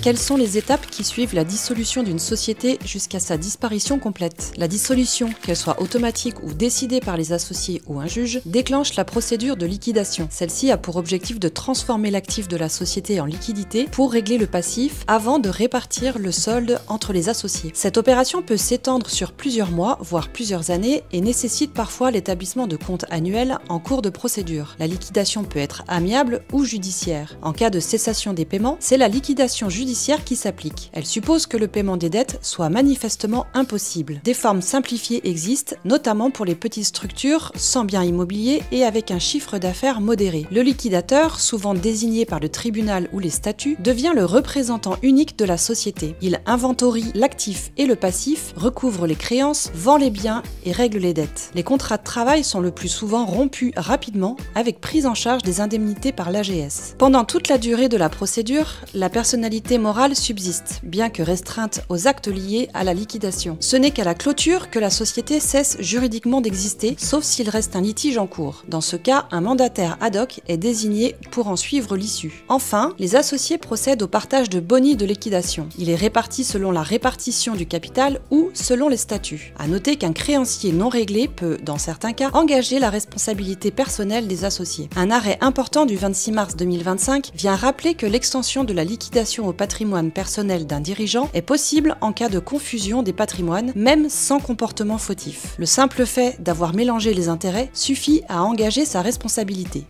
Quelles sont les étapes qui suivent la dissolution d'une société jusqu'à sa disparition complète? La dissolution, qu'elle soit automatique ou décidée par les associés ou un juge, déclenche la procédure de liquidation. Celle-ci a pour objectif de transformer l'actif de la société en liquidité pour régler le passif avant de répartir le solde entre les associés. Cette opération peut s'étendre sur plusieurs mois, voire plusieurs années, et nécessite parfois l'établissement de comptes annuels en cours de procédure. La liquidation peut être amiable ou judiciaire. En cas de cessation des paiements, c'est la liquidation judiciaire qui s'applique. Elle suppose que le paiement des dettes soit manifestement impossible. Des formes simplifiées existent, notamment pour les petites structures sans bien immobilier et avec un chiffre d'affaires modéré. Le liquidateur, souvent désigné par le tribunal ou les statuts, devient le représentant unique de la société. Il inventorie l'actif et le passif, recouvre les créances, vend les biens et règle les dettes. Les contrats de travail sont le plus souvent rompus rapidement avec prise en charge des indemnités par l'AGS. Pendant toute la durée de la procédure, la personnalité morale subsiste, bien que restreinte aux actes liés à la liquidation. Ce n'est qu'à la clôture que la société cesse juridiquement d'exister, sauf s'il reste un litige en cours. Dans ce cas, un mandataire ad hoc est désigné pour en suivre l'issue. Enfin, les associés procèdent au partage de boni de liquidation. Il est réparti selon la répartition du capital ou selon les statuts. À noter qu'un créancier non réglé peut, dans certains cas, engager la responsabilité personnelle des associés. Un arrêt important du 26 mars 2025 vient rappeler que l'extension de la liquidation au patrimoine personnel d'un dirigeant est possible en cas de confusion des patrimoines, même sans comportement fautif. Le simple fait d'avoir mélangé les intérêts suffit à engager sa responsabilité.